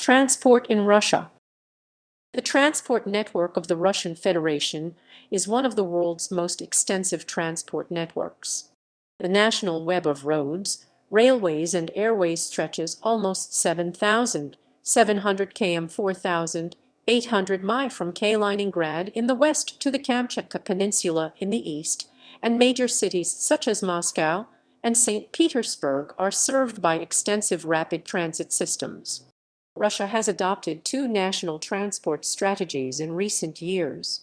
Transport in Russia. The transport network of the Russian Federation is one of the world's most extensive transport networks. The national web of roads, railways, and airways stretches almost 7,700 km 4,800 mi from Kaliningrad in the west to the Kamchatka Peninsula in the east, and major cities such as Moscow and Saint Petersburg are served by extensive rapid transit systems. Russia has adopted two national transport strategies in recent years.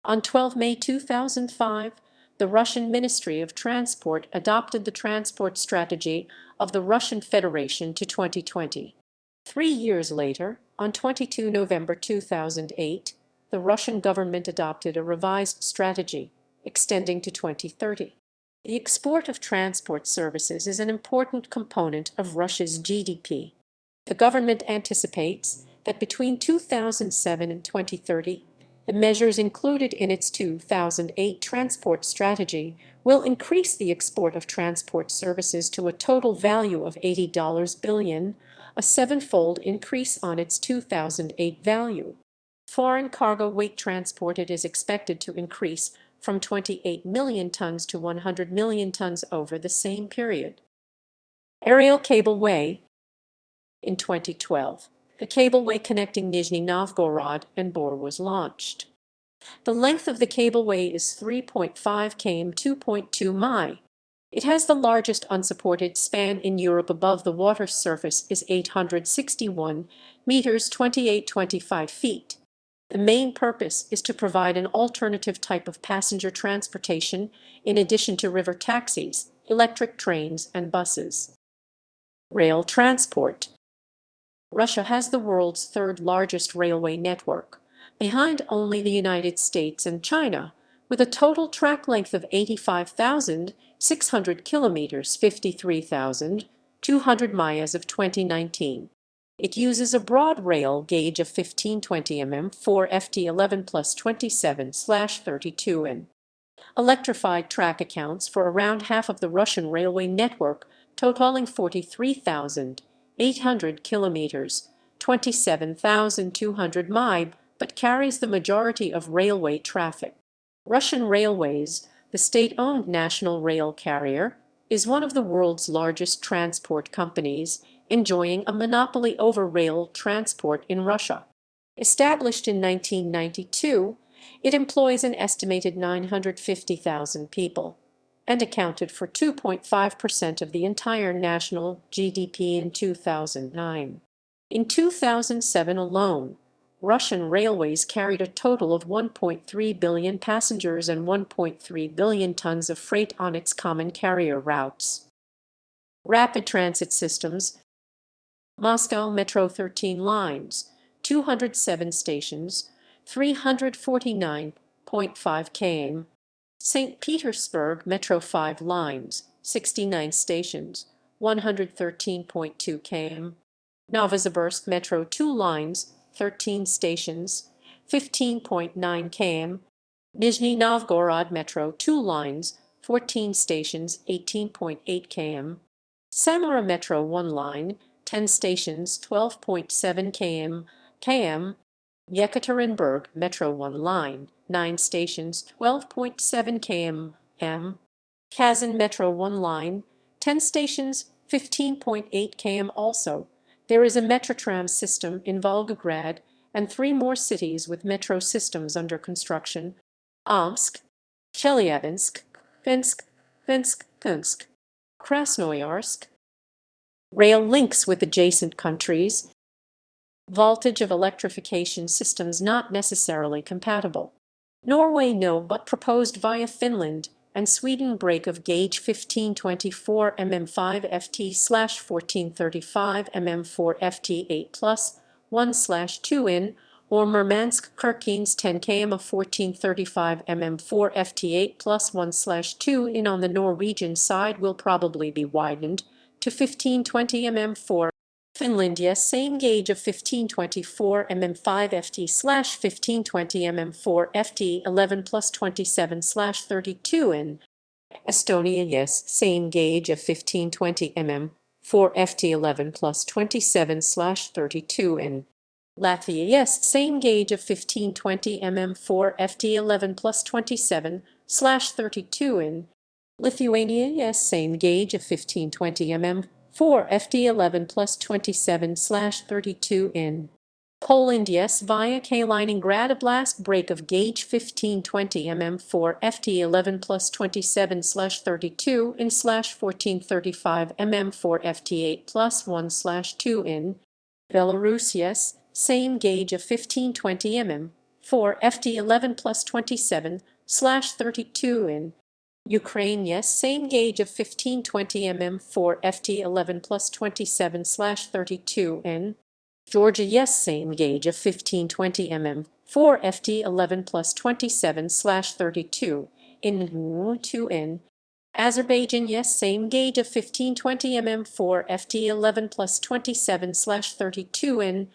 On 12 May 2005, the Russian Ministry of Transport adopted the transport strategy of the Russian Federation to 2020. 3 years later, on 22 November 2008, the Russian government adopted a revised strategy, extending to 2030. The export of transport services is an important component of Russia's GDP. The government anticipates that between 2007 and 2030, the measures included in its 2008 transport strategy will increase the export of transport services to a total value of $80 billion, a sevenfold increase on its 2008 value. Foreign cargo weight transported is expected to increase from 28 million tons to 100 million tons over the same period. Aerial cableway. In 2012, the cableway connecting Nizhny Novgorod and Bor was launched. The length of the cableway is 3.5 km 2.2 mi. It has the largest unsupported span in Europe. Above the water surface is 861 meters 28.25 feet. The main purpose is to provide an alternative type of passenger transportation in addition to river taxis, electric trains, and buses. Rail transport. Russia has the world's third largest railway network, behind only the United States and China, with a total track length of 85,600 kilometers, 53,200 mi as of 2019. It uses a broad rail gauge of 1520 mm 4 FT 11 plus 27/32 in. Electrified track accounts for around half of the Russian railway network, totaling 43,800 kilometers, 27,200 mi, but carries the majority of railway traffic. Russian Railways, the state-owned national rail carrier, is one of the world's largest transport companies, enjoying a monopoly over rail transport in Russia. Established in 1992, it employs an estimated 950,000 people and accounted for 2.5% of the entire national GDP in 2009. In 2007 alone, Russian railways carried a total of 1.3 billion passengers and 1.3 billion tons of freight on its common carrier routes. Rapid transit systems. Moscow Metro 13 lines, 207 stations, 349.5 km. St. Petersburg Metro 5 lines, 69 stations, 113.2 km. Novosibirsk Metro 2 lines, 13 stations, 15.9 km. Nizhny Novgorod Metro 2 lines, 14 stations, 18.8 km. Samara Metro 1 line, 10 stations, 12.7 km. Yekaterinburg Metro 1 line, 9 stations, 12.7 km. Kazan Metro 1 line, 10 stations, 15.8 km. Also, there is a Metrotram system in Volgograd and 3 more cities with metro systems under construction: Omsk, Chelyabinsk, Vinsk, Krasnoyarsk. Rail links with adjacent countries. Voltage of electrification systems not necessarily compatible. Norway no but proposed via Finland, and Sweden break of gauge 1524 mm 5 FT/1435 mm 4 FT 8 plus 1/2 in, or Murmansk Kirkenes 10 km of 1435 mm 4 FT 8 plus 1/2 in on the Norwegian side will probably be widened to 1520 mm 4. Finland yes, same gauge of 1524 mm 5 FT/1520 mm 4 FT 11 plus 27/32 in. Estonia yes, same gauge of 1520 mm 4 FT11 plus 27/32 in Latvia, yes, same gauge of 1520 mm 4 FT11 plus 27/32 in Lithuania, yes, same gauge of 1520 mm 4 FT11 plus 27/32 in Poland, yes, via Kaliningrad, Oblast, break of gauge 1520 mm 4 FT11 plus 27/32 in /1435 mm 4 FT8 plus 1/2 in Belarus, yes, same gauge of 1520 mm 4 FT11 plus 27/32 in Ukraine, yes, same gauge of 1520 mm 4 FT11 plus 27/32 in Georgia, yes, same gauge of 1520 mm 4 FT11 plus 27/32 in 2 in Azerbaijan, yes, same gauge of 1520 mm 4 FT11 plus 27/32 in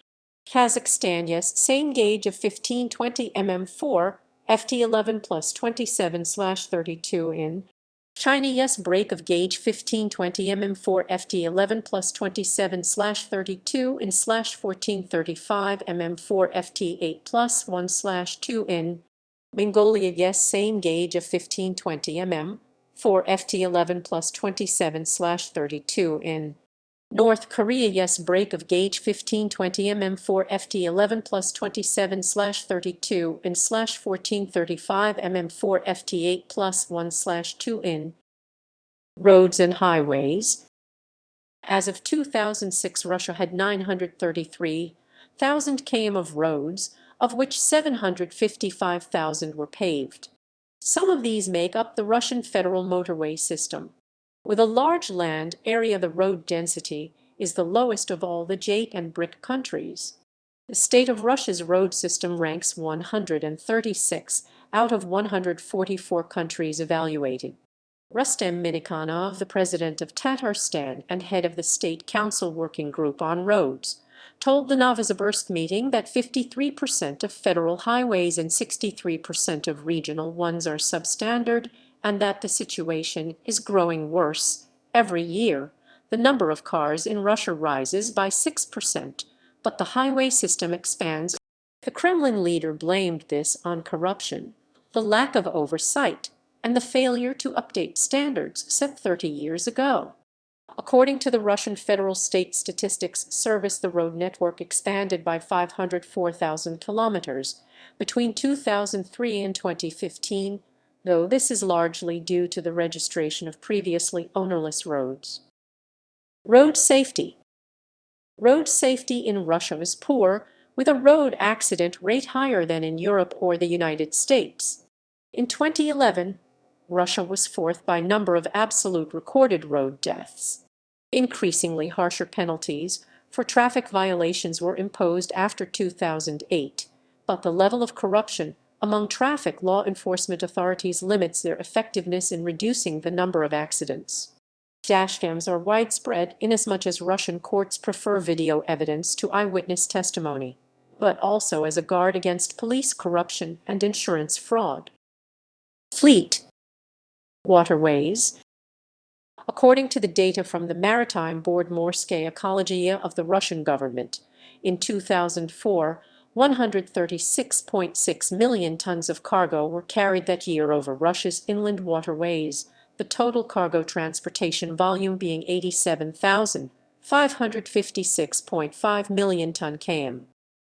Kazakhstan, yes, same gauge of 1520 mm 4 FT11 plus 27/32 in China, yes, break of gauge 1520 mm 4 FT11 plus 27/32 in /1435 mm 4 FT8 plus 1/2 in Mongolia, yes, same gauge of 1520 mm 4 FT11 plus 27/32 in North Korea, yes, break of gauge 1520 mm 4 FT11 plus 27/32 in /1435 mm 4 FT8 plus 1/2 in Roads and highways. As of 2006, Russia had 933,000 km of roads, of which 755,000 were paved. Some of these make up the Russian federal motorway system. With a large land area, the road density is the lowest of all the J and BRIC countries. The state of Russia's road system ranks 136 out of 144 countries evaluated. Rustem Minikhanov, the president of Tatarstan and head of the State Council Working Group on Roads, told the Novosibirsk meeting that 53% of federal highways and 63% of regional ones are substandard, and that the situation is growing worse. Every year, the number of cars in Russia rises by 6%, but the highway system expands. The Kremlin leader blamed this on corruption, the lack of oversight, and the failure to update standards set 30 years ago. According to the Russian Federal State Statistics Service, the road network expanded by 504,000 kilometers between 2003 and 2015, though this is largely due to the registration of previously ownerless roads. Road safety. Road safety in Russia is poor, with a road accident rate higher than in Europe or the United States. In 2011, Russia was fourth by number of absolute recorded road deaths. Increasingly harsher penalties for traffic violations were imposed after 2008, but the level of corruption among traffic law enforcement authorities limits their effectiveness in reducing the number of accidents. Dashcams are widespread inasmuch as Russian courts prefer video evidence to eyewitness testimony, but also as a guard against police corruption and insurance fraud. Fleet. Waterways. According to the data from the Maritime Board Morskaya Ekologiya of the Russian government, in 2004, 136.6 million tons of cargo were carried that year over Russia's inland waterways, the total cargo transportation volume being 87,556.5 million ton km.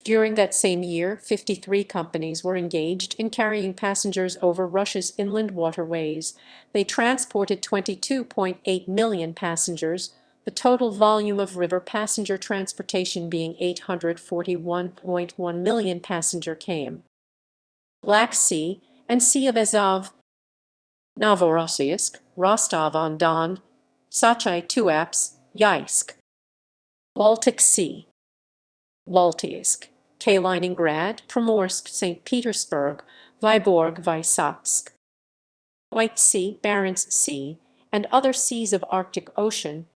During that same year, 53 companies were engaged in carrying passengers over Russia's inland waterways. They transported 22.8 million passengers, the total volume of river passenger transportation being 841.1 million passenger km. Black Sea and Sea of Azov. Novorossiysk, Rostov-on-Don, Sachay-Tuapse, Yeysk. Baltic Sea. Baltiysk, Kaliningrad, Primorsk, Saint Petersburg, Vyborg, Vysotsk. White Sea, Barents Sea, and other seas of Arctic Ocean.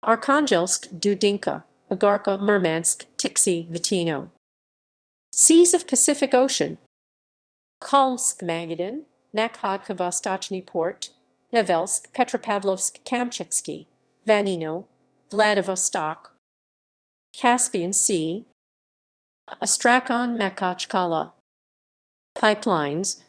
Arkhangelsk, Dudinka, Agarka, Murmansk, Tiksi, Vitino. Seas of Pacific Ocean. Kalmsk, Magadan, Nakhodka, Vostochny Port, Nevelsk, Petropavlovsk, Kamchatsky, Vanino, Vladivostok, Caspian Sea, Astrakhan-Makhachkala. Pipelines.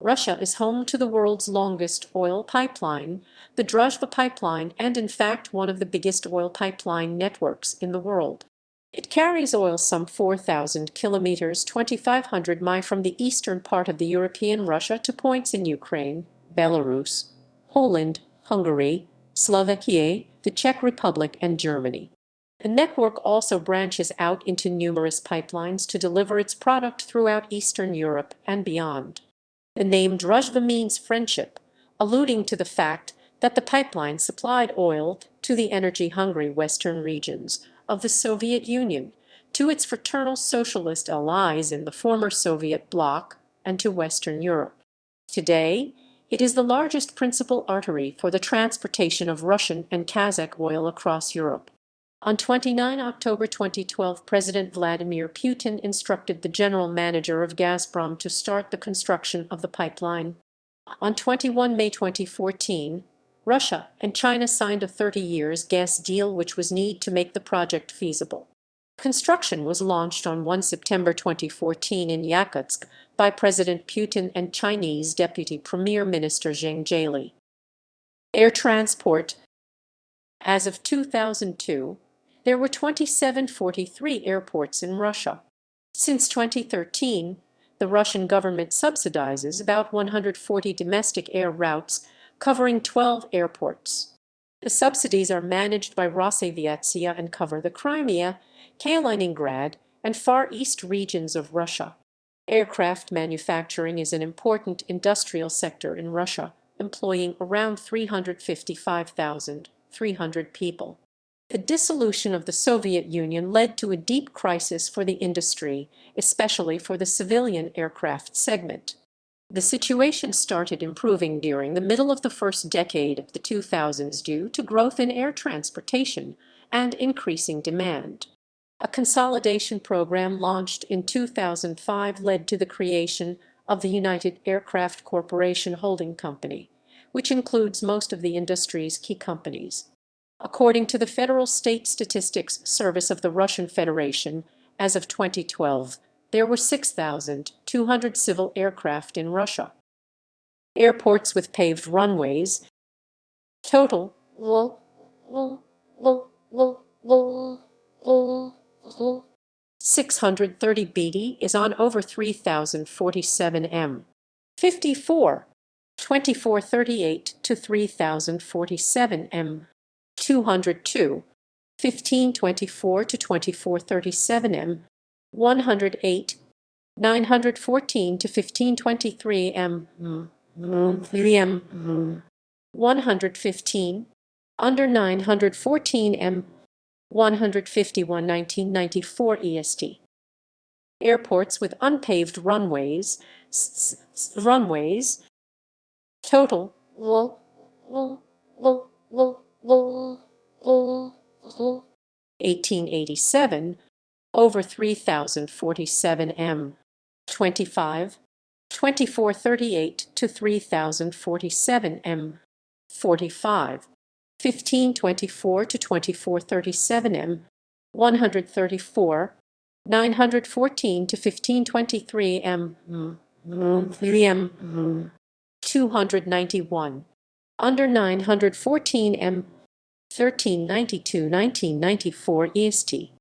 Russia is home to the world's longest oil pipeline, the Druzhba pipeline, and in fact one of the biggest oil pipeline networks in the world. It carries oil some 4,000 kilometers, 2,500 miles from the eastern part of the European Russia to points in Ukraine, Belarus, Poland, Hungary, Slovakia, the Czech Republic, and Germany. The network also branches out into numerous pipelines to deliver its product throughout Eastern Europe and beyond. The name Druzhba means friendship, alluding to the fact that the pipeline supplied oil to the energy-hungry western regions of the Soviet Union, to its fraternal socialist allies in the former Soviet bloc, and to Western Europe. Today, it is the largest principal artery for the transportation of Russian and Kazakh oil across Europe. On 29 October 2012, President Vladimir Putin instructed the general manager of Gazprom to start the construction of the pipeline. On 21 May 2014, Russia and China signed a 30-year gas deal which was needed to make the project feasible. Construction was launched on 1 September 2014 in Yakutsk by President Putin and Chinese Deputy Premier Minister Zheng Jieili. Air transport. As of 2002, there were 2,743 airports in Russia. Since 2013, the Russian government subsidizes about 140 domestic air routes covering 12 airports. The subsidies are managed by Rosaviatsia and cover the Crimea, Kaliningrad, and Far East regions of Russia. Aircraft manufacturing is an important industrial sector in Russia, employing around 355,300 people. The dissolution of the Soviet Union led to a deep crisis for the industry, especially for the civilian aircraft segment. The situation started improving during the middle of the first decade of the 2000s due to growth in air transportation and increasing demand. A consolidation program launched in 2005 led to the creation of the United Aircraft Corporation Holding Company, which includes most of the industry's key companies. According to the Federal State Statistics Service of the Russian Federation, as of 2012, there were 6,200 civil aircraft in Russia. Airports with paved runways. Total 630 BD is on over 3,047 m. 54, 2438 to 3,047 m. 202, 1524 to 2437 m. 108, 914 to 1523 m. 115, under 914 m. 151 1994 EST. Airports with unpaved runways. Total 1887, over 3,047 m. 25, 2438 to 3,047 m. 45, 1524 to 2437 m. 134, 914 to 1523 m. 291, under 914 m. 1392 1994 EST.